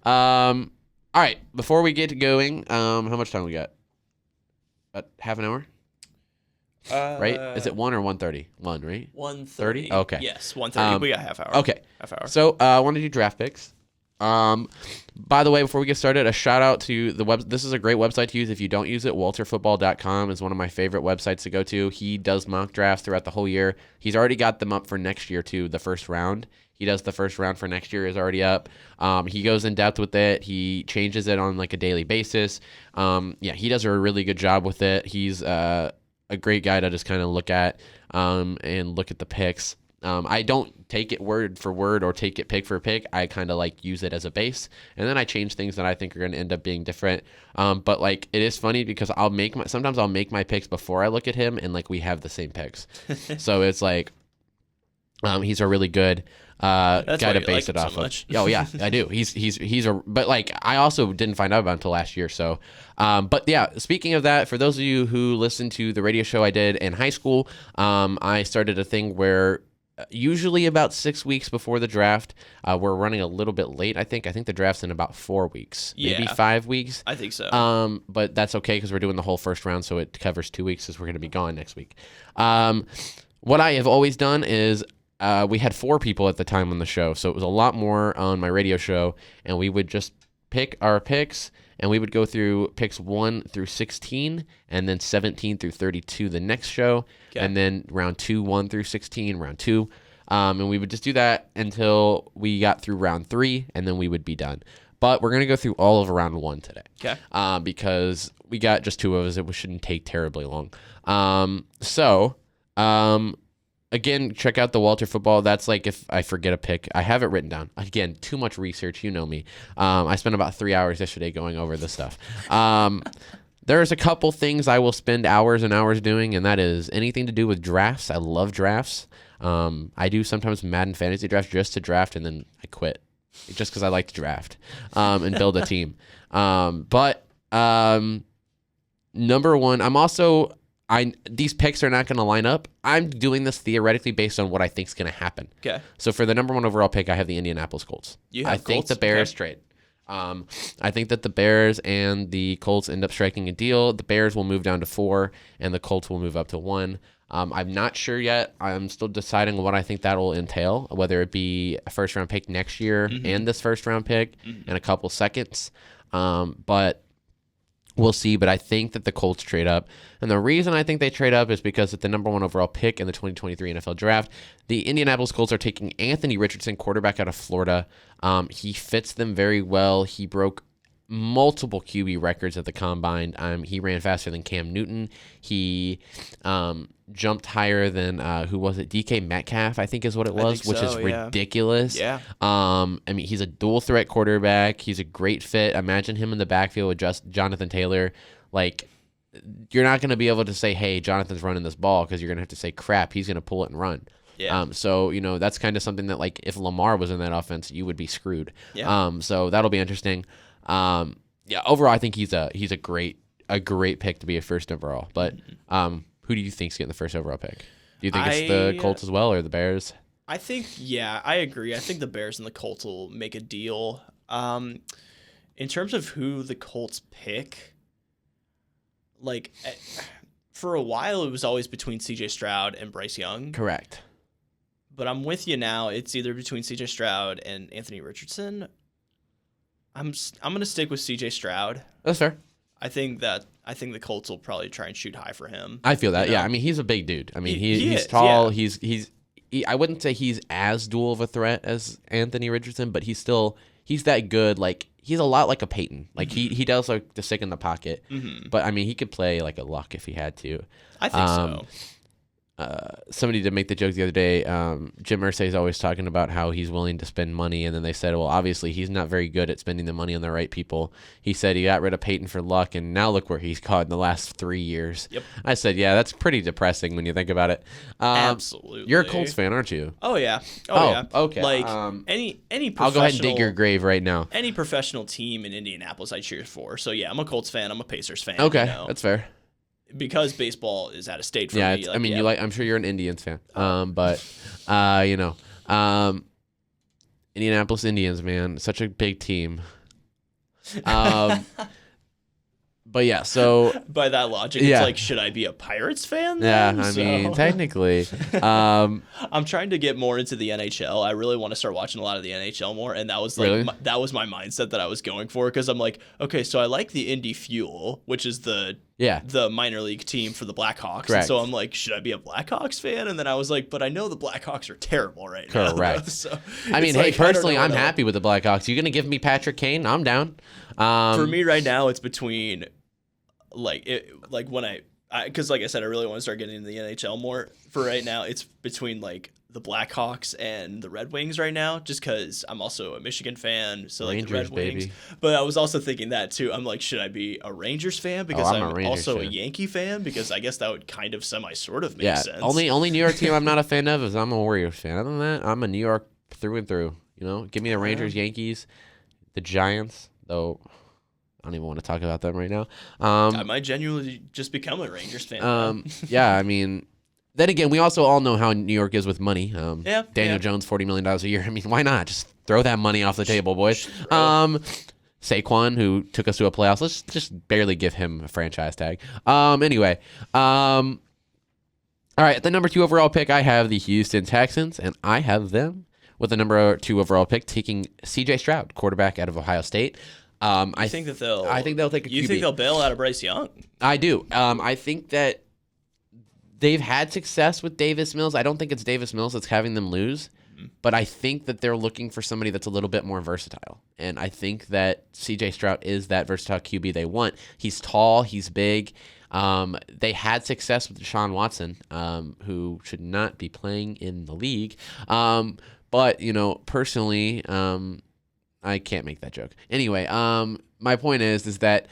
All right. Before we get going, how much time we got? About half an hour, right? Is it 1 or 1:30? 1, right? 1:30. Okay. Yes, 1:30. We got half hour. Okay. Half hour. So I want to do draft picks. By the way, before we get started, a shout out to the web. This is a great website to use if you don't use it. WalterFootball.com is one of my favorite websites to go to. He does mock drafts throughout the whole year. He's already got them up for next year too. The first round. He does the first round for next year is already up. He goes in depth with it. He changes it on like a daily basis. He does a really good job with it. He's a great guy to just kind of look at and look at the picks. I don't take it word for word or take it pick for pick. I kind of like use it as a base, and then I change things that I think are going to end up being different. But like it is funny because sometimes I'll make my picks before I look at him, and like we have the same picks. So it's like he's a really good guy to base it off of. Oh yeah, I do. But like I also didn't find out about it until last year. So, but yeah, speaking of that, for those of you who listened to the radio show I did in high school, I started a thing where usually about 6 weeks before the draft, we're running a little bit late. I think the draft's in about 4 weeks, maybe 5 weeks. I think so. But that's okay because we're doing the whole first round, so it covers 2 weeks because we're going to be gone next week. What I have always done is we had 4 people at the time on the show, so it was a lot more on my radio show, and we would just pick our picks, and we would go through picks 1 through 16, and then 17 through 32 the next show, and then round 2, 1 through 16, round 2, and we would just do that until we got through round 3, and then we would be done. But we're going to go through all of round 1 today, because we got just 2 of us. It shouldn't take terribly long. Again, check out the Walter Football. That's like if I forget a pick. I have it written down. Again, too much research. You know me. I spent about 3 hours yesterday going over this stuff. There's a couple things I will spend hours and hours doing, and that is anything to do with drafts. I love drafts. I do sometimes Madden fantasy drafts just to draft, and then I quit just because I like to draft and build a team. But number one, these picks are not going to line up. I'm doing this theoretically based on what I think is going to happen. Okay. So for the number 1 overall pick, I have the Indianapolis Colts. I think the Bears trade. I think that the Bears and the Colts end up striking a deal. The Bears will move down to 4, and the Colts will move up to 1. I'm not sure yet. I'm still deciding what I think that will entail, whether it be a first-round pick next year and this first-round pick and a couple seconds. But we'll see, but I think that the Colts trade up. And the reason I think they trade up is because at the number 1 overall pick in the 2023 NFL Draft, the Indianapolis Colts are taking Anthony Richardson, quarterback out of Florida. He fits them very well. He broke multiple QB records at the Combine. He ran faster than Cam Newton. He jumped higher than, who was it? DK Metcalf, I think is what it was, which is ridiculous. Yeah. He's a dual threat quarterback. He's a great fit. Imagine him in the backfield with just Jonathan Taylor. Like, you're not going to be able to say, hey, Jonathan's running this ball, because you're going to have to say, crap, he's going to pull it and run. Yeah. So, that's kind of something that, like, if Lamar was in that offense, you would be screwed. Yeah. So that'll be interesting. Overall, I think he's a great pick to be a first overall. But who do you think's getting the first overall pick? Do you think it's the Colts as well, or the Bears? I think, I agree. I think the Bears and the Colts will make a deal. In terms of who the Colts pick, like, for a while it was always between C.J. Stroud and Bryce Young. Correct. But I'm with you now. It's either between C.J. Stroud and Anthony Richardson. I'm going to stick with C.J. Stroud. That's fair. I think the Colts will probably try and shoot high for him. I feel that. Yeah. He's a big dude. He's tall. Yeah. I wouldn't say he's as dual of a threat as Anthony Richardson, but he's that good. Like, he's a lot like a Peyton. Like, he does like to stick in the pocket. Mm-hmm. But he could play like a Luck if he had to. I think so. Somebody did make the joke the other day. Jim Irsay is always talking about how he's willing to spend money, and then they said, well, obviously he's not very good at spending the money on the right people. He said he got rid of Peyton for Luck, and now look where he's caught in the last 3 years. Yep. I said, yeah, that's pretty depressing when you think about it. Absolutely. You're a Colts fan, aren't you? Oh yeah. Yeah. Okay. Like any professional, I'll go ahead and dig your grave right now. Any professional team in Indianapolis I cheer for. So yeah, I'm a Colts fan. I'm a Pacers fan. Okay, that's fair. Because baseball is out of state for me. Like, you like. I'm sure you're an Indians fan. Indianapolis Indians, man, such a big team. Um, but yeah, so By that logic, Yeah. it's like, should I be a Pirates fan? yeah, Then? I So- mean, technically, um, I'm trying to get more into the NHL. I really want to start watching a lot of the NHL more, and that was like Really? that was my mindset that I was going for, because I'm like, okay, so I like the Indy Fuel, which is the yeah, minor league team for the Blackhawks. And Correct. so I'm like, should I be a Blackhawks fan? And then I was like, but I know the Blackhawks are terrible right now. Correct. So I mean, it's hey, like, I don't personally, know I'm what happy with the Blackhawks. You gonna give me Patrick Kane? I'm down. For me right now, it's between like when because like I said, I really want to start getting into the NHL more. For right now, it's between like the Blackhawks and the Red Wings right now, just because I'm also a Michigan fan, so like the Rangers, Red Wings. baby. But I was also thinking that too. I'm like, should I be a Rangers fan because I'm a I'm Rangers also a fan. Yankee fan? Because I guess that would kind of sort of make Yeah, sense. only New York team I'm not a fan of is I'm a Warriors fan. Other than that, I'm a New York through and through. You know, give me the Rangers, Yankees, the Giants. Though I don't even want to talk about them right now. I might genuinely just become a Rangers fan. now. Yeah, I mean, then again, we also all know how New York is with money. Yeah, Daniel yeah. Jones, $40 million a year. I mean, why not? Just throw that money off the table, boys. Throw Saquon, who took us to a playoffs, let's just barely give him a franchise tag. Anyway, all right, the number 2 overall pick, I have the Houston Texans, and I have them with the number 2 overall pick taking C.J. Stroud, quarterback out of Ohio State. I think that they'll. I think they'll take a You QB. think they'll bail out of Bryce Young? I do. I think that they've had success with Davis Mills. I don't think it's Davis Mills that's having them lose, but I think that they're looking for somebody that's a little bit more versatile. And I think that C.J. Stroud is that versatile QB they want. He's tall. He's big. They had success with Deshaun Watson, who should not be playing in the league. But, you know, personally, I can't make that joke. Anyway, my point is that,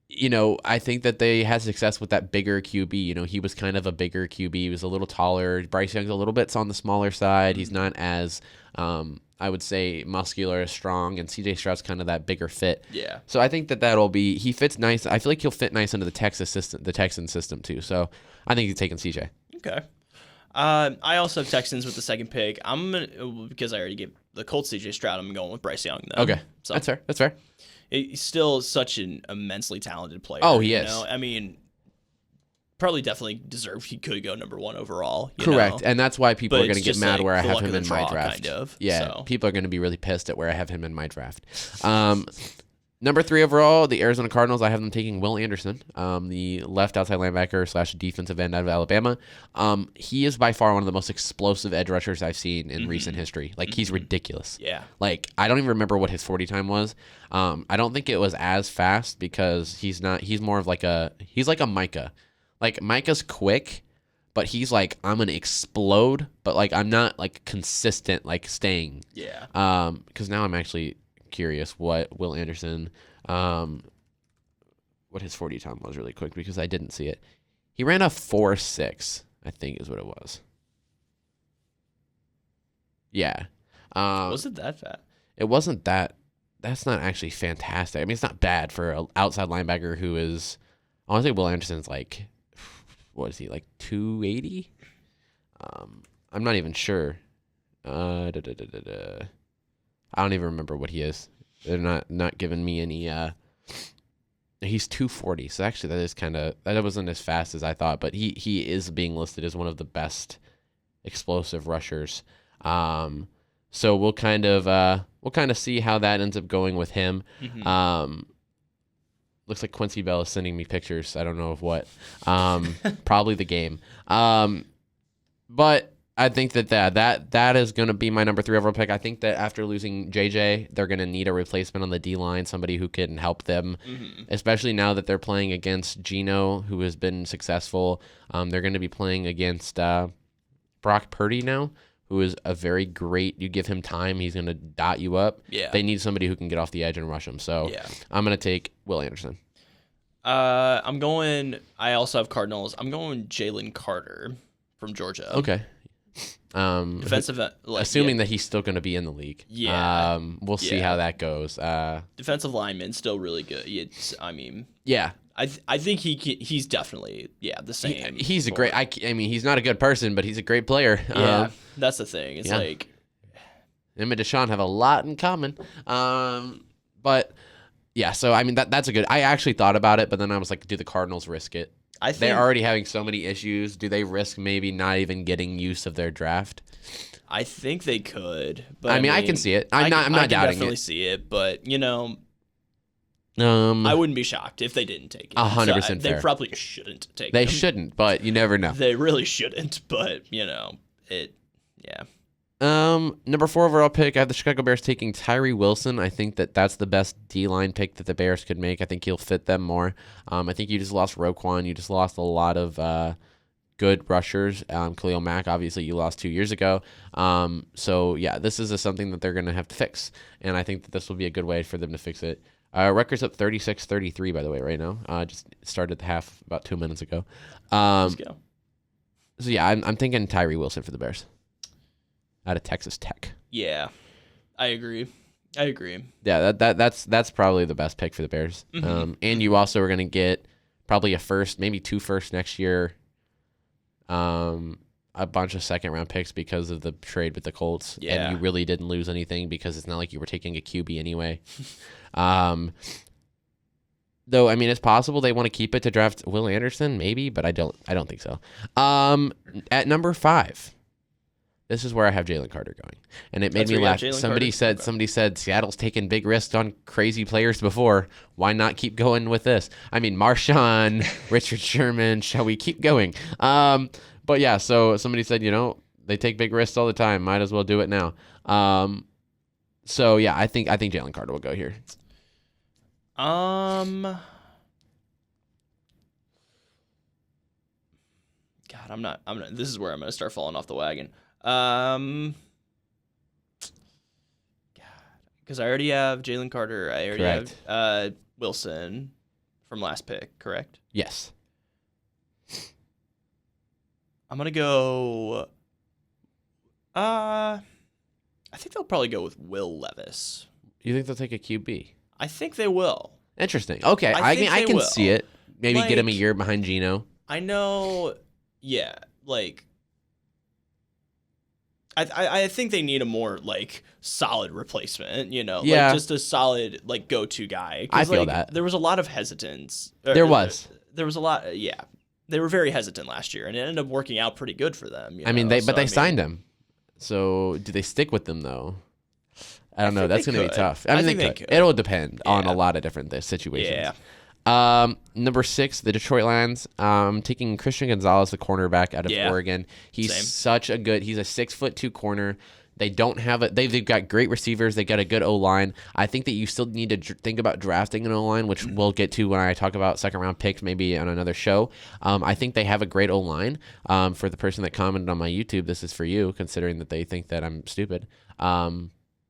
you know, I think that they had success with that bigger QB. You know, he was kind of a bigger QB. He was a little taller. Bryce Young's a little bit on the smaller side. He's not as, I would say, muscular, as strong, and CJ Stroud's kind of that bigger fit. Yeah. So I think that that'll be, he fits nice. I feel like he'll fit nice into the Texan system too. So I think he's taking CJ. Okay. I also have Texans with the second pick. Because I already gave the Colts CJ Stroud, I'm going with Bryce Young though. Okay, So that's fair. That's fair. he's still such an immensely talented player. Oh, he you is. know? I mean, probably definitely deserved. He could go number 1 overall. You Correct, know? and that's why people But are going to it's get just mad like where I the have luck him of the in my draw, draft. kind of. Yeah, So. people are going to be really pissed at where I have him in my draft. Number 3 overall, the Arizona Cardinals. I have them taking Will Anderson, the left outside linebacker / defensive end out of Alabama. He is by far one of the most explosive edge rushers I've seen in recent history. Like, he's ridiculous. Yeah. Like, I don't even remember what his 40 time was. I don't think it was as fast because he's more of like he's like a Micah. Like, Micah's quick, but he's like, I'm going to explode, but like, I'm not like consistent, like staying. Yeah. Because now I'm actually curious what Will Anderson, what his 40 time was really quick because I didn't see it. He ran a 4.6, I think is what it was. Yeah. Was it that fat? It wasn't that. That's not actually fantastic. I mean, it's not bad for an outside linebacker who is. I want to say Will Anderson's like, what is he, like 280? I'm not even sure. I don't even remember what he is. They're not giving me any. He's 240, so actually that wasn't as fast as I thought. But he is being listed as one of the best explosive rushers. So we'll kind of see how that ends up going with him. Mm-hmm. Looks like Quincy Bell is sending me pictures. I don't know of what. Probably the game. But I think that is going to be my number 3 overall pick. I think that after losing JJ, they're going to need a replacement on the D-line, somebody who can help them, especially now that they're playing against Geno, who has been successful. They're going to be playing against Brock Purdy now, who is a very great, you give him time, he's going to dot you up. Yeah. They need somebody who can get off the edge and rush him. So Yeah. I'm going to take Will Anderson. I also have Cardinals. I'm going Jalen Carter from Georgia. Okay. Defensive, Assuming that he's still going to be in the league. Yeah. We'll see Yeah. how that goes. defensive lineman, still really good. I mean, Yeah. I think he's definitely the same. He's a great. I mean, he's not a good person, but he's a great player. Yeah, that's the thing. It's yeah. like Him and Deshaun have a lot in common. But yeah, so I mean that's a good. I actually thought about it, but then I was like, do the Cardinals risk it? I think They're already having so many issues. Do they risk maybe not even getting use of their draft? I think they could, but I mean, I can see it. I'm not I can doubting definitely it. see it, but I Um, wouldn't be shocked if they didn't take it. 100% They fair. probably shouldn't take they him. shouldn't, but you never know. They really shouldn't, but it. Yeah, Number 4 overall pick, I have the Chicago Bears taking Tyree Wilson. I think that's the best D-line pick that the Bears could make. I think he'll fit them more. I think you just lost Roquan. You just lost a lot of good rushers. Khalil Mack, obviously, you lost 2 years ago. So, yeah, this is something that they're going to have to fix, and I think that this will be a good way for them to fix it. Rutgers up 36-33, by the way, right now. Just started the half about 2 minutes ago. let's go. So, yeah, I'm thinking Tyree Wilson for the Bears out of Texas Tech. Yeah, I agree. Yeah, that's probably the best pick for the Bears. Mhm. And you also are going to get probably a first, maybe 2 firsts next year. A bunch of second-round picks because of the trade with the Colts. Yeah. And you really didn't lose anything because it's not like you were taking a QB anyway. Though, I mean, it's possible they want to keep it to draft Will Anderson, maybe, but I don't think so. At number 5. This is where I have Jalen Carter going, and it made That's me where you have laugh. Jalen Somebody Carter? said Seattle's taken big risks on crazy players before. Why not keep going with this? I mean, Marshawn, Richard Sherman. Shall we keep going? But yeah, so somebody said, they take big risks all the time. Might as well do it now. So yeah, I think Jalen Carter will go here. God, I'm not. This is where I'm gonna start falling off the wagon. God, because I already have Jalen Carter. I already Correct. have Wilson from last pick. Correct. Yes. I'm gonna go. I think they'll probably go with Will Levis. You think they'll take a QB? I think they will. Interesting. Okay, I I think they can will. see it. Maybe get him a Like- year behind Geno. I know. Yeah, like. I think they need a more solid replacement, Yeah. like just a solid go-to guy. 'Cause, I feel that. there was a lot of hesitance. There was. There was a lot. Yeah, they were very hesitant last year, and it ended up working out pretty good for them. I mean, they signed him. So do they stick with them though? I don't know. think That's they going to be could. tough. I I mean, think they they could. could. It'll depend on Yeah. a lot of different situations. Yeah. Number 6, the Detroit Lions. Taking Christian Gonzalez, the cornerback out of Yeah. Oregon. He's Same. he's a 6'2" corner. They don't have it. They've got great receivers. They got a good O-line. I think that you still need to think about drafting an O-line, which we'll get to when I talk about second-round picks, maybe on another show. I think they have a great O-line. For the person that commented on my YouTube, this is for you, considering that they think that I'm stupid.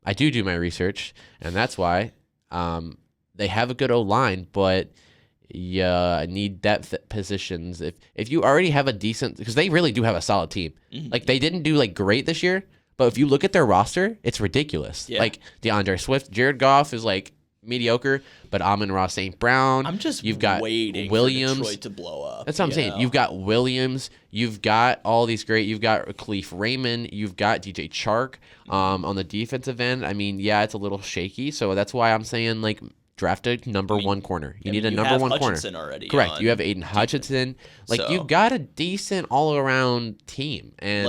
I do my research, and that's why they have a good O-line, but you need depth at positions. If you already have a decent, because they really do have a solid team. Mhm. Like, they didn't do great this year, but if you look at their roster, it's ridiculous. Yeah. Like DeAndre Swift, Jared Goff is mediocre, but Amon-Ra St. Brown. I'm just you've got waiting Williams. for Detroit to blow up. That's what I'm saying. You've got Williams. You've got all these great. You've got Khalif Raymond. You've got DJ Chark on the defensive end. I mean, yeah, it's a little shaky. So that's why I'm saying draft a number 1 corner. You need a number 1 corner. Hutchinson already. Correct. on You have Aiden Hutchinson. So- You've got a decent all around team. And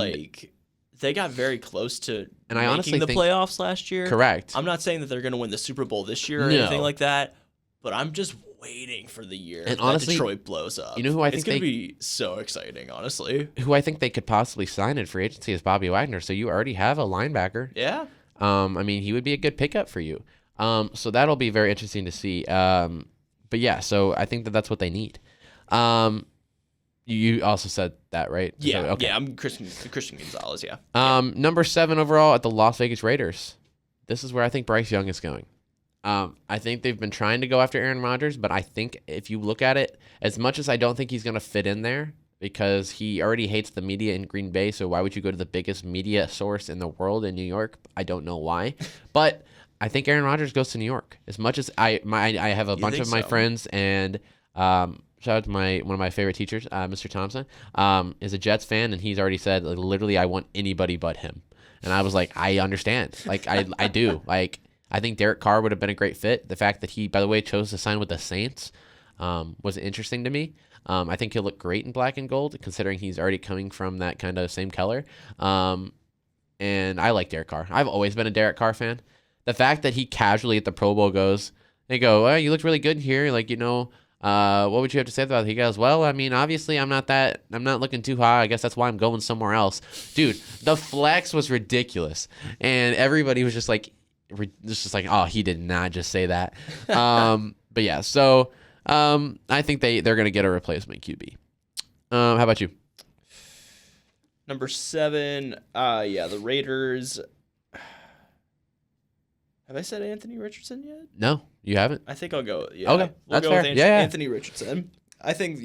they got very close to And I making honestly the think- playoffs last year. correct. I'm not saying that they're going to win the Super Bowl this year or No. anything like that, but I'm just waiting for the year And that honestly, Detroit blows up. you know who I it's think going they- to be so exciting, honestly. Who I think they could possibly sign in free agency is Bobby Wagner. So you already have a linebacker. Yeah. I mean, he would be a good pickup for you. So that'll be very interesting to see. But yeah, so I think that's what they need. You also said that, right? Yeah. So, okay. Yeah. I'm Christian Gonzalez. Yeah. Number 7 overall at the Las Vegas Raiders. This is where I think Bryce Young is going. I think they've been trying to go after Aaron Rodgers, but I think if you look at it, as much as I don't think he's going to fit in there because he already hates the media in Green Bay, so why would you go to the biggest media source in the world in New York? I don't know why. But I think Aaron Rodgers goes to New York. As much as I have a bunch think of my so? friends and shout out to one of my favorite teachers, Mr. Thompson, is a Jets fan, and he's already said literally I want anybody but him. And I was like, I understand. I do. I think Derek Carr would have been a great fit. The fact that he, by the way, chose to sign with the Saints was interesting to me. I think he'll look great in black and gold, considering he's already coming from that kind of same color. And I like Derek Carr. I've always been a Derek Carr fan. The fact that he casually at the Pro Bowl goes, they go, "Oh, you looked really good here. Like, what would you have to say about it?" He goes, "Well, I mean, obviously I'm not looking too high. I guess that's why I'm going somewhere else." Dude, the flex was ridiculous. And everybody was just like, "Oh, he did not just say that." But yeah, so I think they're going to get a replacement QB. How about you? Number 7, the Raiders. Have I said Anthony Richardson yet? No, you haven't. I think I'll go. Yeah, Okay, that's fair. With Yeah. Anthony Richardson. I think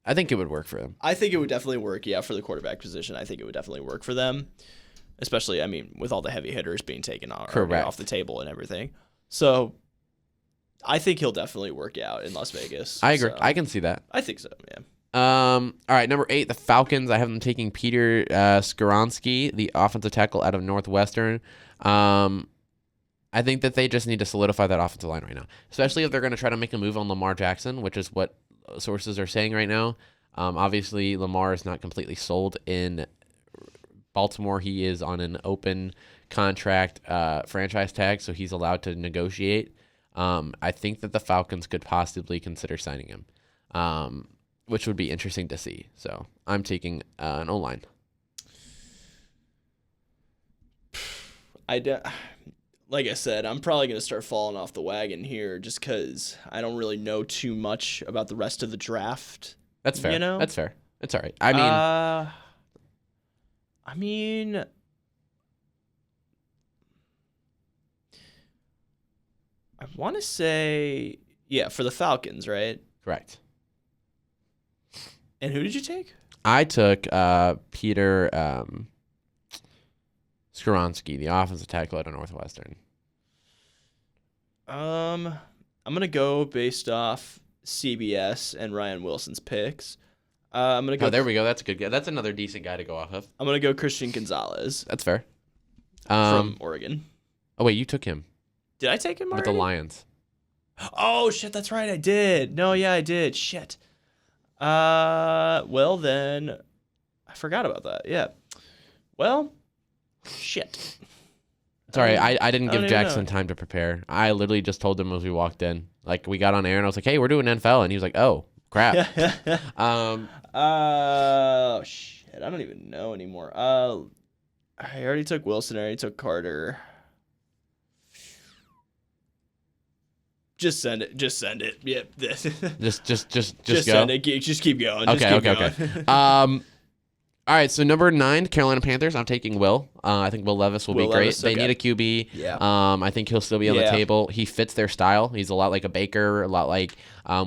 I think it would work for them. I think it would definitely work. Yeah, for the quarterback position, I think it would definitely work for them. Especially, I mean, with all the heavy hitters being taken off the table and everything. So, I think he'll definitely work out in Las Vegas. I agree. So, I can see that. I think so. Yeah. All right, number 8, the Falcons. I have them taking Peter Skoronski, the offensive tackle out of Northwestern. I think that they just need to solidify that offensive line right now, especially if they're going to try to make a move on Lamar Jackson, which is what sources are saying right now. Obviously, Lamar is not completely sold in Baltimore. He is on an open contract franchise tag, so he's allowed to negotiate. I think that the Falcons could possibly consider signing him, which would be interesting to see. So I'm taking an O-line. Like I said, I'm probably going to start falling off the wagon here just because I don't really know too much about the rest of the draft. That's fair. That's fair. It's all right. I want to say, for the Falcons, right? Correct. And who did you take? I took Peter Skoronski, the offensive tackle out of Northwestern. I'm gonna go based off CBS and Ryan Wilson's picks. I'm gonna go. Oh, there we go. That's a good guy. That's another decent guy to go off of. I'm gonna go Christian Gonzalez. That's fair. From Oregon. Oh wait, you took him. Did I take him already? With the Lions. Oh shit, that's right. I did. No, yeah, I did. Shit. Well then, I forgot about that. Yeah. Well. Shit. Sorry, I didn't give Jackson time to prepare. I literally just told him as we walked in. Like, we got on air and I was like, "Hey, we're doing NFL," and he was like, "Oh, crap." Shit. I don't even know anymore. I already took Wilson. I already took Carter. Just send it. Yep. just go. Send it. Just keep going. Okay. All right, so number 9, Carolina Panthers. I'm taking Will. I think Will Levis will be great. Levis, they need a QB. Yeah. I think he'll still be on the table. He fits their style. He's a lot like a Baker, a lot like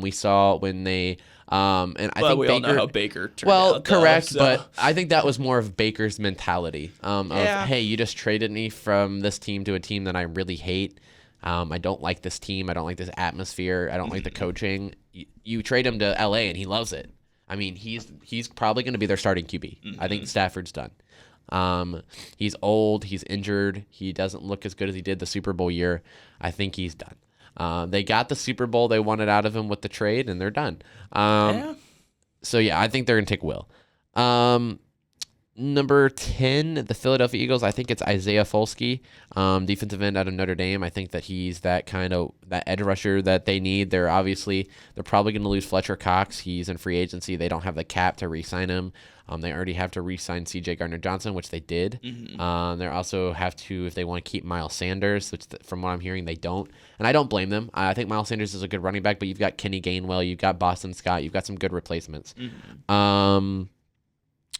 we saw when they. And I think we Baker, all know how Baker turned out. Correct, though, but I think that was more of Baker's mentality of, hey, you just traded me from this team to a team that I really hate. I don't like this team. I don't like this atmosphere. I don't like the coaching. You trade him to LA and he loves it. I mean, he's probably going to be their starting QB. Mm-hmm. I think Stafford's done. He's old. He's injured. He doesn't look as good as he did the Super Bowl year. I think he's done. They got the Super Bowl they wanted out of him with the trade, and they're done. So, yeah, I think they're going to take Will. Number 10, the Philadelphia Eagles. I think it's Isaiah Folsky, defensive end out of Notre Dame. I think that he's that edge rusher that they need. They're probably going to lose Fletcher Cox. He's in free agency. They don't have the cap to re-sign him. They already have to re-sign C.J. Gardner-Johnson, which they did. Mm-hmm. They also have to, if they want to keep Miles Sanders, which from what I'm hearing, they don't. And I don't blame them. I think Miles Sanders is a good running back, but you've got Kenny Gainwell, you've got Boston Scott, you've got some good replacements. Mm-hmm.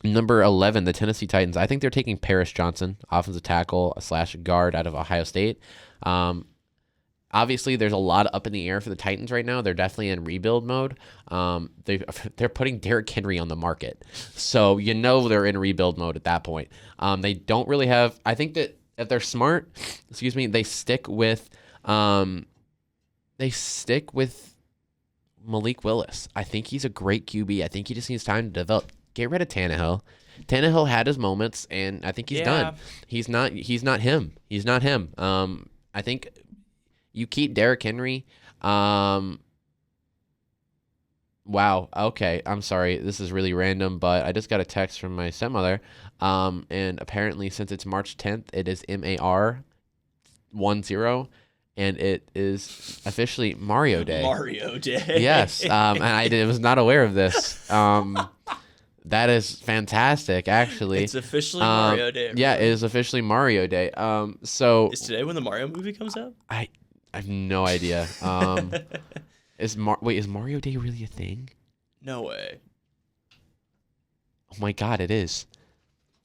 Number 11, the Tennessee Titans. I think they're taking Paris Johnson, offensive tackle / guard out of Ohio State. Obviously, there's a lot up in the air for the Titans right now. They're definitely in rebuild mode. They're putting Derrick Henry on the market. So they're in rebuild mode at that point. They don't really have... I think that if they're smart, they stick with... Malik Willis. I think he's a great QB. I think he just needs time to develop. Get rid of Tannehill. Tannehill had his moments, and I think he's done. He's not him. I think you keep Derrick Henry. Wow. Okay. I'm sorry. This is really random, but I just got a text from my stepmother. And apparently, since it's March 10th, it is MAR 10, and it is officially Mario Day. Mario Day. Yes. And I was not aware of this. That is fantastic, actually. It's officially Mario Day. Yeah, it is officially Mario Day. So Is today when the Mario movie comes out? I have no idea. Is Mario Day really a thing? No way. Oh my God, it is.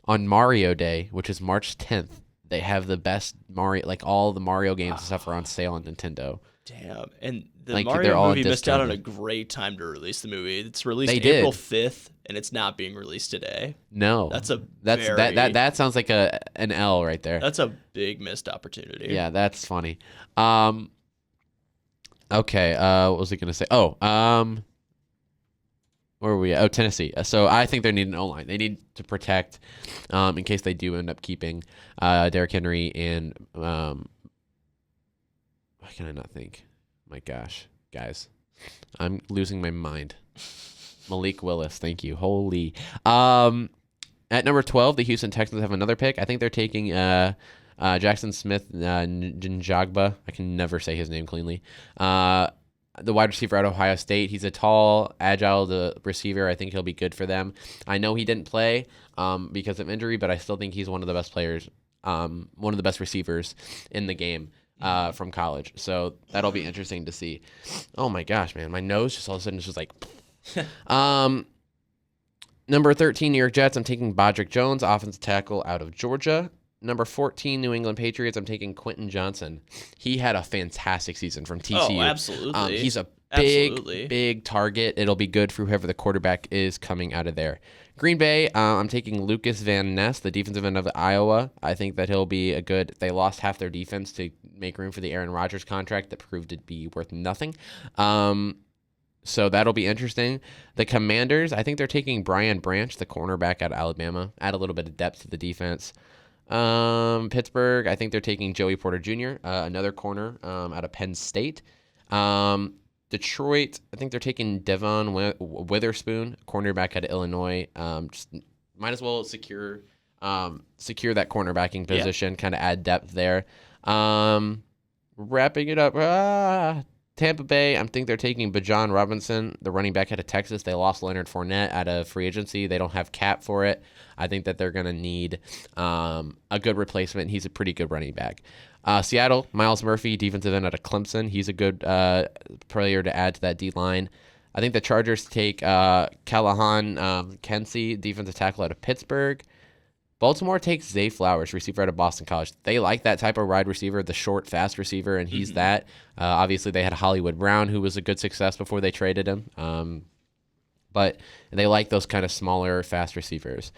On Mario Day, which is March 10th, they have the best Mario, like all the Mario games and stuff are on sale on Nintendo. Damn. And the Like, they're Mario all movie missed out on a discounted. great time to release the movie. It's released They April did. 5th, and it's not being released today. No, That's a that sounds like an L right there. That's a big missed opportunity. Yeah, that's funny. Okay, what was I gonna say? Where were we at? Oh, Tennessee. So I think they need an O-line. They need to protect, in case they do end up keeping Derrick Henry and why can I not think? My gosh, guys, I'm losing my mind. Malik Willis, thank you. Holy. At number 12, the Houston Texans have another pick. I think they're taking Jackson Smith Njagba. I can never say his name cleanly. The wide receiver out of Ohio State. He's a tall, agile receiver. I think he'll be good for them. I know he didn't play because of injury, but I still think he's one of the best players, one of the best receivers in the game from college. So that'll be interesting to see. Oh my gosh, man. My nose just all of a sudden is just like... Number 13, New York Jets. I'm taking Bodrick Jones, offensive tackle out of Georgia. Number 14, New England Patriots. I'm taking Quentin Johnson. He had a fantastic season from TCU. Oh, absolutely. He's a Absolutely. big target. It'll be good for whoever the quarterback is coming out of there. Green Bay, I'm taking Lucas Van Ness, the defensive end of Iowa. I think that he'll be a good... They lost half their defense to make room for the Aaron Rodgers contract that proved to be worth nothing. So that'll be interesting. The Commanders, I think they're taking Brian Branch, the cornerback out of Alabama. Add a little bit of depth to the defense. Pittsburgh, I think they're taking Joey Porter Jr., another corner out of Penn State. Detroit, I think they're taking Devon Witherspoon, cornerback out of Illinois. Just might as well secure that cornerbacking position, kind of add depth there. Wrapping it up, Tampa Bay, I think they're taking Bijan Robinson, the running back out of Texas. They lost Leonard Fournette out of free agency. They don't have cap for it. I think that they're going to need a good replacement. He's a pretty good running back. Seattle, Miles Murphy, defensive end out of Clemson. He's a good player to add to that D-line. I think the Chargers take Callahan Kensey, defensive tackle out of Pittsburgh. Baltimore takes Zay Flowers, receiver out of Boston College. They like that type of wide receiver, the short, fast receiver, and he's that. Obviously, they had Hollywood Brown, who was a good success before they traded him. But they like those kind of smaller, fast receivers.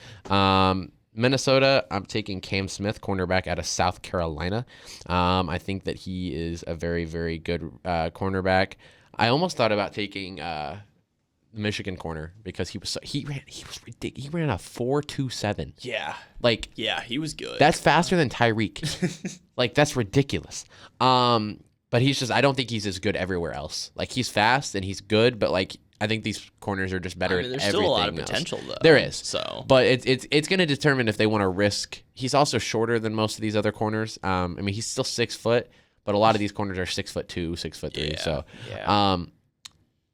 Minnesota, I'm taking Cam Smith, cornerback out of South Carolina. I think that he is a very, very good cornerback. I almost thought about taking Michigan corner because he was ridiculous. He ran a 4.27. Yeah. Like, Yeah, he was good. that's faster than Tyreek. Like, that's ridiculous. But he's just, I don't think he's as good everywhere else. Like, he's fast and he's good, but like, I think these corners are just better at there's everything still a lot of else. potential though. There is. So, But it's going to determine if they want to risk. He's also shorter than most of these other corners. I mean, he's still 6 foot, but a lot of these corners are 6'2", 6'3". Yeah, So, yeah.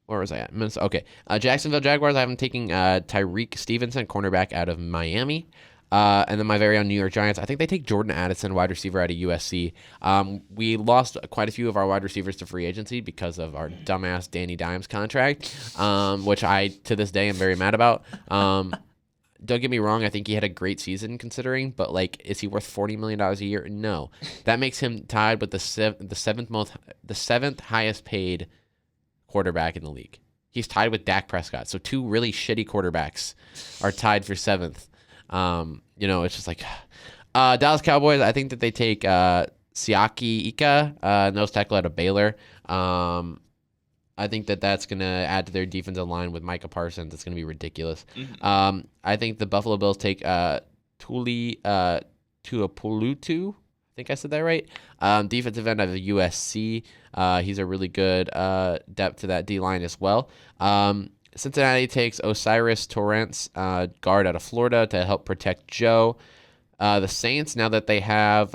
where was I at? Minnesota. Okay. Jacksonville Jaguars, I'm taking Tyreek Stevenson, cornerback out of Miami. And then my very own New York Giants, I think they take Jordan Addison, wide receiver out of USC. We lost quite a few of our wide receivers to free agency because of our dumbass Danny Dimes contract, which I, to this day, am very mad about. Don't get me wrong, I think he had a great season considering, but like, is he worth $40 million a year? No. That makes him tied with the seventh highest paid quarterback in the league. He's tied with Dak Prescott. So two really shitty quarterbacks are tied for seventh. It's just like Dallas Cowboys. I think that they take Siaki Ika, nose tackle out of Baylor. I think that that's going to add to their defensive line with Micah Parsons. It's going to be ridiculous. I think the Buffalo Bills take Tuli Tuapulutu. I think I said that right. Defensive end of USC. He's a really good depth to that D-line as well. Cincinnati takes Osiris Torrance, guard out of Florida, to help protect Joe. The Saints, now that they have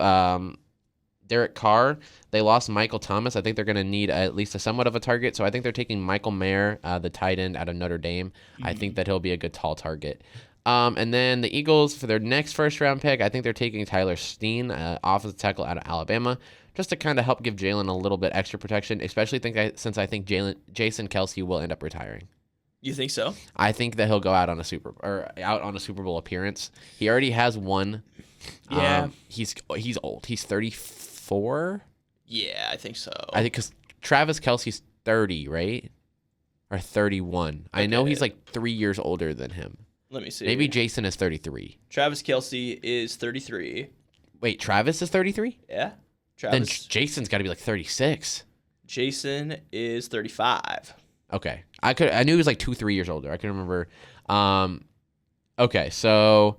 Derek Carr, they lost Michael Thomas. I think they're going to need at least a somewhat of a target. So I think they're taking Michael Mayer, the tight end out of Notre Dame. I think that he'll be a good tall target. And then the Eagles, for their next first-round pick, I think they're taking Tyler Steen, offensive tackle out of Alabama, just to kind of help give Jalen a little bit extra protection, especially since I think Jason Kelce will end up retiring. You think so? I think that he'll go out on a Super Bowl appearance. He already has one. Yeah. He's old. He's 34. Yeah, I think so. I think because Travis Kelce's 30, right? Or 31. I know he's like 3 years older than him. Let me see. Maybe Jason is 33. Travis Kelce is 33. Wait, Travis is 33? Yeah. Then Travis. Jason's got to be like 36. Jason is 35. Okay. I knew he was like 2-3 years older. I can remember. Okay, so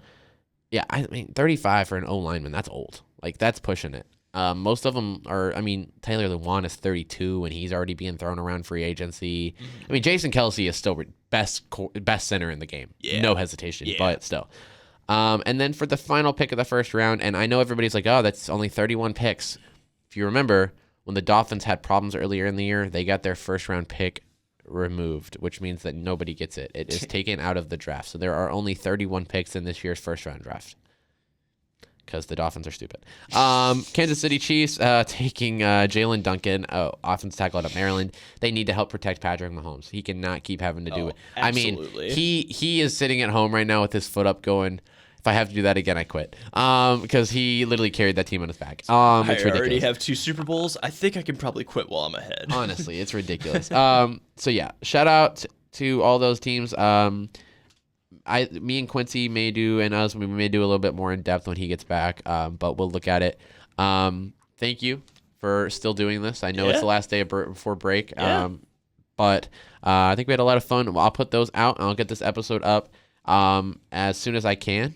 yeah, I mean 35 for an O lineman, that's old. Like that's pushing it. Most of them are. I mean, Taylor Lewan is 32, and he's already being thrown around free agency. I mean, Jason Kelce is still best center in the game, no hesitation. But still. And then for the final pick of the first round, and I know everybody's like, oh, that's only 31 picks. If you remember, when the Dolphins had problems earlier in the year, they got their first round pick removed, which means that nobody gets it. It is taken out of the draft. So there are only 31 picks in this year's first round draft because the Dolphins are stupid. Kansas City Chiefs taking Jalen Duncan, offensive tackle out of Maryland. They need to help protect Patrick Mahomes. He cannot keep having to do it. Absolutely. I mean, he is sitting at home right now with his foot up going, if I have to do that again, I quit. Because he literally carried that team on his back. It's ridiculous. I already have 2 Super Bowls. I think I can probably quit while I'm ahead. Honestly, it's ridiculous. So yeah, shout out to all those teams. Me and Quincy may do, and us, we may do a little bit more in depth when he gets back. But we'll look at it. Thank you for still doing this. I know it's the last day before break. But I think we had a lot of fun. I'll put those out, and I'll get this episode up as soon as I can.